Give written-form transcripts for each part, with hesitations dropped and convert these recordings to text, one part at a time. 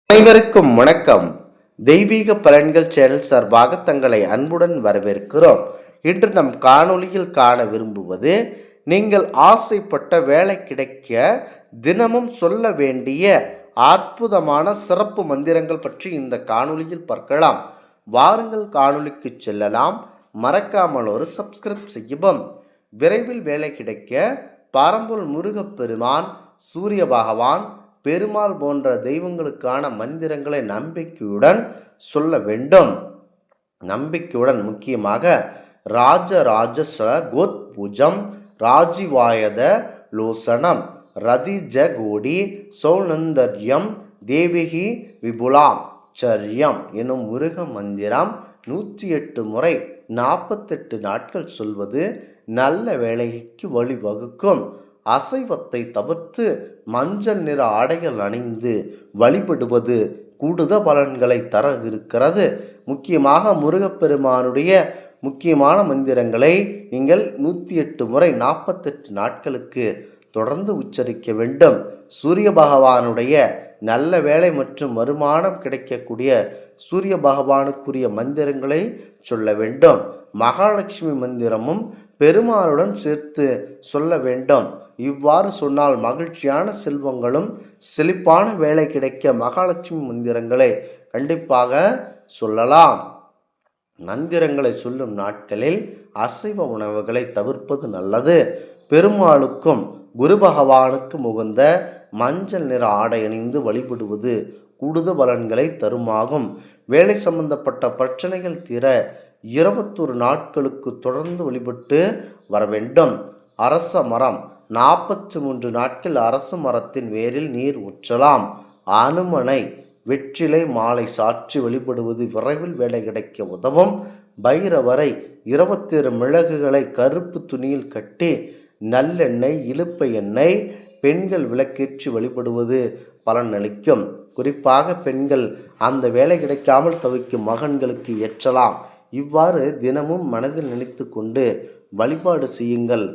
அனைவருக்கும் வணக்கம். தெய்வீக பலன்கள் சேனல் சார்பாக தங்களை அன்புடன் வரவேற்கிறோம். இன்று நம் காணொளியில் காண விரும்புவது, நீங்கள் ஆசைப்பட்ட வேலை கிடைக்க தினமும் சொல்ல வேண்டிய அற்புதமான சிறப்பு மந்திரங்கள் பற்றி இந்த காணொளியில் பார்க்கலாம். வாருங்கள் காணொளிக்கு செல்லலாம். மறக்காமல் ஒரு சப்ஸ்கிரைப் செய்யவும். விரைவில் வேலை கிடைக்க பரம்பொருள் முருகப்பெருமான், சூரிய பகவான், பெருமாள் போன்ற தெய்வங்களுக்கான மந்திரங்களை நம்பிக்கையுடன் சொல்ல வேண்டும். நம்பிக்கையுடன் முக்கியமாக ராஜராஜ கோத்புஜம், ராஜிவாயத லோசனம், ரதிஜ கோடி சௌநந்தர்யம், தேவிகி விபுலாம் சரியம் எனும் முருக மந்திரம் 108 முறை 48 நாட்கள் சொல்வது நல்ல வேலைக்கு வழிவகுக்கும். அசைவத்தை தவிர்த்து மஞ்சள் நிற ஆடைகள் அணிந்து வழிபடுவது கூடுதல் பலன்களை தர இருக்கிறது. முக்கியமாக முருகப்பெருமானுடைய முக்கியமான மந்திரங்களை நீங்கள் 108 முறை 48 நாட்களுக்கு தொடர்ந்து உச்சரிக்க வேண்டும். சூரிய பகவானுடைய நல்ல வேலை மற்றும் வருமானம் கிடைக்கக்கூடிய சூரிய பகவானுக்குரிய மந்திரங்களை சொல்ல வேண்டும். மகாலட்சுமி மந்திரமும் பெருமாளுடன் சேர்த்து சொல்ல வேண்டும். இவ்வாறு சொன்னால் மகிழ்ச்சியான செல்வங்களும் செழிப்பான வேலை கிடைக்க மகாலட்சுமி மந்திரங்களை கண்டிப்பாக சொல்லலாம். மந்திரங்களை சொல்லும் நாட்களில் அசைவ உணவுகளை தவிர்ப்பது நல்லது. பெருமாளுக்கும் குரு பகவானுக்கும் உகந்த மஞ்சள் நிற ஆடை அணிந்து வழிபடுவது கூடுதல் பலன்களை தருமாகும். வேலை சம்பந்தப்பட்ட பிரச்சனைகள் தீர 21 நாட்களுக்கு தொடர்ந்து வழிபட்டு வர வேண்டும். அரச மரம் 43 நாட்கள் அரச மரத்தின் வேரில் நீர் ஊற்றலாம். அனுமனை வெற்றிலை மாலை சாற்றி வழிபடுவது விரைவில் வேலை கிடைக்க உதவும். பைரவரை 27 மிளகுகளை கருப்பு துணியில் கட்டி நல்லெண்ணெய், இலுப்பை எண்ணெய், பெண்கள் விளக்கேற்றி வழிபடுவது பலன் அளிக்கும். குறிப்பாக பெண்கள் அந்த வேலை கிடைக்காமல் தவிக்கும் மகன்களுக்கு ஏற்றலாம். இவ்வாறு தினமும் மனதில் நினைத்து கொண்டு வழிபாடு செய்யுங்கள்.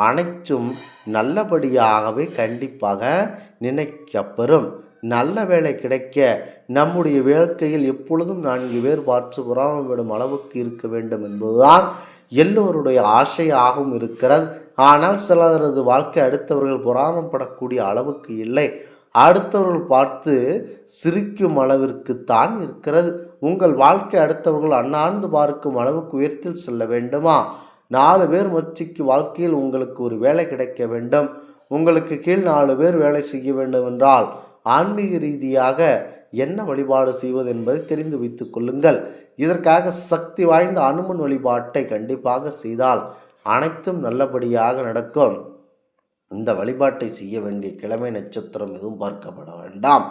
அனைத்தும் நல்லபடியாகவே கண்டிப்பாக நினைக்கப்பெறும். நல்ல வேலை கிடைக்க நம்முடைய வாழ்க்கையில் எப்பொழுதும் 4 பேர் பார்த்து பொறாமைப்படும் அளவுக்கு இருக்க வேண்டும் என்பதுதான் எல்லோருடைய ஆசையாகவும் இருக்கிறது. ஆனால் சிலரது வாழ்க்கை அடுத்தவர்கள் பொறாமப்படக்கூடிய அளவுக்கு இல்லை, அடுத்தவர்கள் பார்த்து சிரிக்கும் அளவிற்கு தான் இருக்கிறது. உங்கள் வாழ்க்கை அடுத்தவர்கள் அண்ணாந்து பார்க்கும் அளவுக்கு உயர்த்தில் செல்ல வேண்டுமா? 4 பேர் மத்திக்கு வாழ்க்கையில் உங்களுக்கு ஒரு வேலை கிடைக்க வேண்டும், உங்களுக்கு கீழ் 4 பேர் வேலை செய்ய வேண்டும் என்றால் ஆன்மீக ரீதியாக என்ன வழிபாடு செய்வது என்பதை தெரிந்து வைத்துக் கொள்ளுங்கள். இதற்காக சக்தி வாய்ந்த அனுமன் வழிபாட்டை கண்டிப்பாக செய்தால் அனைத்தும் நல்லபடியாக நடக்கும். இந்த வழிபாட்டை செய்ய வேண்டிய கிழமை நட்சத்திரம் எதுவும் பார்க்கப்பட வேண்டாம்.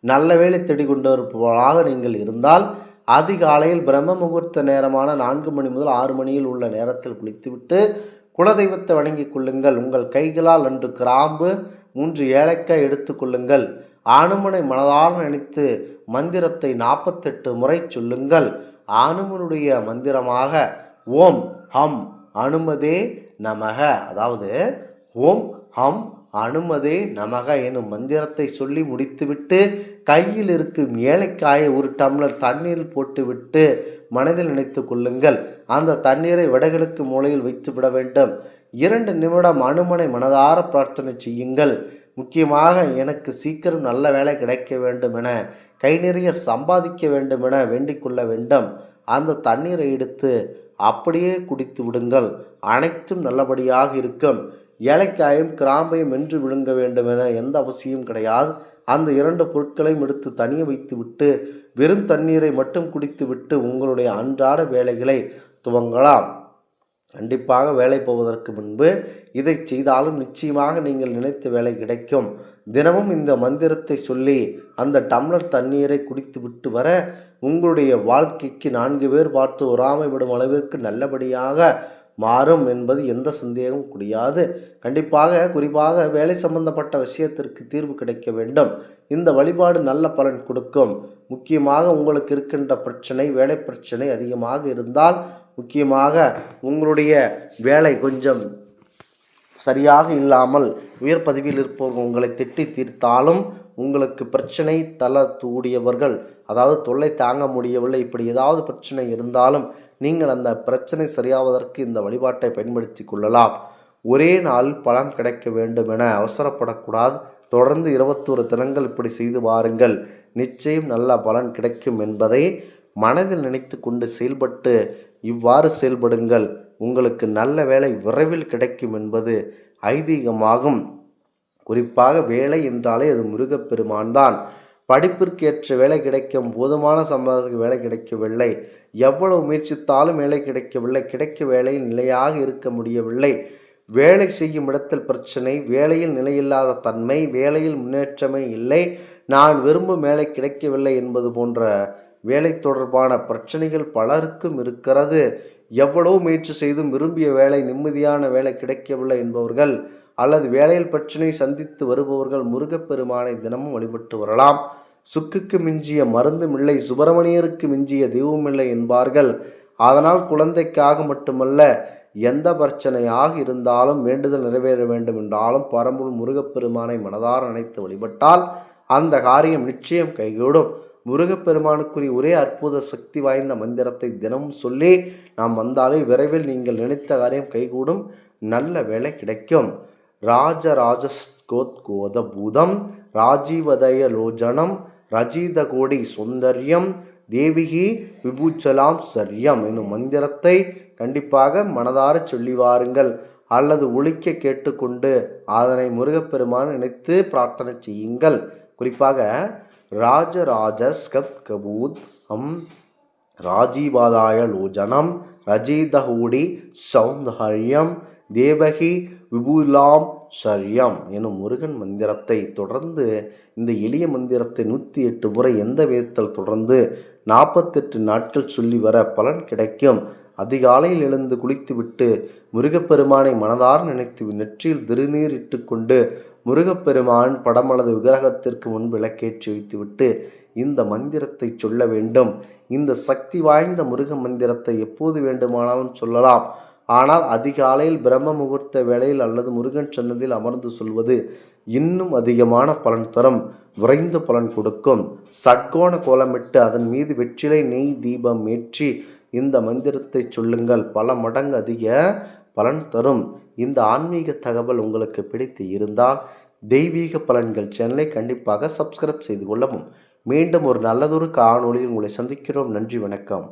நல்ல வேலை தேடி கொண்டிருப்பவர்களாக நீங்கள் இருந்தால் அதிகாலையில் பிரம்ம முகூர்த்த நேரமான 4 மணி முதல் 6 மணியில் உள்ள நேரத்தில் குளித்துவிட்டு குலதெய்வத்தை வணங்கிக் கொள்ளுங்கள். உங்கள் கைகளால் 2 கிராம்பு 3 ஏலக்காய் எடுத்துக்கொள்ளுங்கள். அனுமனை மனதால் நினைத்து மந்திரத்தை 48 முறை சொல்லுங்கள். அனுமனுடைய மந்திரமாக ஓம் ஹம் அனுமதே நமக, அதாவது ஓம் ஹம் அனுமதே நமக எனும் மந்திரத்தை சொல்லி முடித்துவிட்டு கையில் இருக்கும் ஏலக்காயை 1 டம்ளர் தண்ணீரில் போட்டுவிட்டு மனதில் நினைத்து கொள்ளுங்கள். அந்த தண்ணீரை வடகிழக்கு மூலையில் வைத்து விட வேண்டும். 2 நிமிடம் அனுமனை மனதார பிரார்த்தனை செய்யுங்கள். முக்கியமாக எனக்கு சீக்கிரம் நல்ல வேலை கிடைக்க வேண்டும் என, கை நிறைய சம்பாதிக்க வேண்டும் என வேண்டிக் கொள்ள வேண்டும். அந்த தண்ணீரை எடுத்து அப்படியே குடித்து விடுங்கள். அனைத்தும் நல்லபடியாக இருக்கும். ஏலக்காயும் கிராம்பையும் வென்று விழுங்க வேண்டும் என எந்த அவசியமும் கிடையாது. அந்த 2 பொருட்களையும் எடுத்து தனியே வைத்து விட்டு வெறும் தண்ணீரை மட்டும் குடித்து விட்டு உங்களுடைய அன்றாட வேலைகளை துவங்கலாம். கண்டிப்பாக வேலை போவதற்கு முன்பு இதை செய்தாலும் நிச்சயமாக நீங்கள் நினைத்த வேலை கிடைக்கும். தினமும் இந்த மந்திரத்தை சொல்லி அந்த டம்ளர் தண்ணீரை குடித்து விட்டு வர உங்களுடைய வாழ்க்கைக்கு 4 பேர் பார்த்து பொறாமைப்படும் அளவிற்கு நல்லபடியாக மாறும் என்பது எந்த சந்தேகமும் கிடையாது. குறிப்பாக வேலை சம்பந்தப்பட்ட விஷயத்திற்கு தீர்வு கிடைக்க வேண்டும். இந்த வழிபாடு நல்ல பலன் கொடுக்கும். முக்கியமாக உங்களுக்கு இருக்கின்ற பிரச்சனை, வேலை பிரச்சனை அதிகமாக இருந்தால், முக்கியமாக உங்களுடைய வேலை கொஞ்சம் சரியாக இல்லாமல் உயர் பதவியில் இருப்பவர்கள் உங்களை திட்டி தீர்த்தாலும் உங்களுக்கு பிரச்சனை தூடியவர்கள், அதாவது தொல்லை தாங்க முடியவில்லை, இப்படி ஏதாவது பிரச்சனை இருந்தாலும் நீங்கள் அந்த பிரச்சனை சரியாவதற்கு இந்த வழிபாட்டை பயன்படுத்தி கொள்ளலாம். ஒரே நாள் பலன் கிடைக்க வேண்டும் என அவசரப்படக்கூடாது. தொடர்ந்து 21 தினங்கள் இப்படி செய்து வாருங்கள். நிச்சயம் நல்ல பலன் கிடைக்கும் என்பதை மனதில் நினைத்து கொண்டு செயல்பட்டு இவ்வாறு செயல்படுங்கள். உங்களுக்கு நல்ல வேலை விரைவில் கிடைக்கும் என்பது ஐதீகமாகும். குறிப்பாக வேலை என்றாலே அது முருகப்பெருமான் தான். படிப்பிற்கு ஏற்ற வேலை கிடைக்கும், போதுமான சம்பளத்துக்கு வேலை கிடைக்கவில்லை, எவ்வளவு முயற்சித்தாலும் வேலை கிடைக்கவில்லை, கிடைக்க வேலையில் நிலையாக இருக்க முடியவில்லை, வேலை செய்யும் இடத்தில் பிரச்சனை, வேலையில் நிலையில்லாத தன்மை, வேலையில் முன்னேற்றமே இல்லை, நான் விரும்பும் வேலை கிடைக்கவில்லை என்பது போன்ற வேலை தொடர்பான பிரச்சனைகள் பலருக்கும் இருக்கிறது. எவ்வளவு முயற்சி செய்தும் விரும்பிய வேலை, நிம்மதியான வேலை கிடைக்கவில்லை என்பவர்கள் அல்லது வேலையில் பிரச்சனை சந்தித்து வருபவர்கள் முருகப்பெருமானை தினமும் வழிபட்டு வரலாம். சுக்குக்கு மிஞ்சிய மருந்தும் இல்லை, சுப்பிரமணியருக்கு மிஞ்சிய தெய்வமில்லை என்பார்கள். அதனால் குழந்தைக்காக மட்டுமல்ல, எந்த பிரச்சனையாக இருந்தாலும் வேண்டுதல் நிறைவேற வேண்டும் என்றாலும் பரம்பொருள் முருகப்பெருமானை மனதார நினைத்து வழிபட்டால் அந்த காரியம் நிச்சயம் கைகூடும். முருகப்பெருமானுக்குரிய ஒரே அற்புத சக்தி வாய்ந்த மந்திரத்தை தினமும் சொல்லி நாம் வந்தாலே விரைவில் நீங்கள் நினைத்த காரியம் கைகூடும், நல்ல வேலை கிடைக்கும். ராஜராஜஸ்கோத்கோத பூதம் ராஜீவதய லோஜனம் ரஜிதகோடி சுந்தர்யம் தேவிகி விபூச்சலாம் சர்யம் என்னும் மந்திரத்தை கண்டிப்பாக மனதார சொல்லி வாருங்கள் அல்லது ஒலிக்க கேட்டுக்கொண்டு அதனை முருகப்பெருமான் நினைத்து பிரார்த்தனை செய்யுங்கள். குறிப்பாக ராஜராஜஸ்கத்கபூத் ராஜீவாதாய லோஜனம் ரஜிதகோடி சௌந்தர்யம் தேவகி விபுலாம் ஷர்யம் எனும் முருகன் மந்திரத்தை தொடர்ந்து இந்த எளிய மந்திரத்தை 108 முறை எந்த விதத்தில் தொடர்ந்து 48 நாட்கள் சொல்லி வர பலன் கிடைக்கும். அதிகாலையில் எழுந்து குளித்துவிட்டு முருகப்பெருமானை மனதார நினைத்து நெற்றியில் திருநீர் இட்டு கொண்டு முருகப்பெருமான் படம் அல்லது விக்கிரகத்திற்கு முன் விளக்கேற்றி வைத்துவிட்டு இந்த மந்திரத்தை சொல்ல வேண்டும். இந்த சக்தி வாய்ந்த முருக மந்திரத்தை எப்போது வேண்டுமானாலும் சொல்லலாம். ஆனால் அதிகாலையில் பிரம்ம முகூர்த்த வேளையில் அல்லது முருகன் சன்னதியில் அமர்ந்து சொல்வது இன்னும் அதிகமான பலன் தரும், விரைந்து பலன் கொடுக்கும். சட்கோண கோலமிட்டு அதன் மீது வெற்றிலை நெய் தீபம் ஏற்றி இந்த மந்திரத்தை சொல்லுங்கள், பல மடங்கு அதிக பலன் தரும். இந்த ஆன்மீக தகவல் உங்களுக்கு பிடித்து இருந்தால் தெய்வீக பலன்கள் சேனலை கண்டிப்பாக சப்ஸ்கிரைப் செய்து கொள்ளவும். மீண்டும் ஒரு நல்லதொரு காணொளியில் உங்களை சந்திக்கிறோம். நன்றி, வணக்கம்.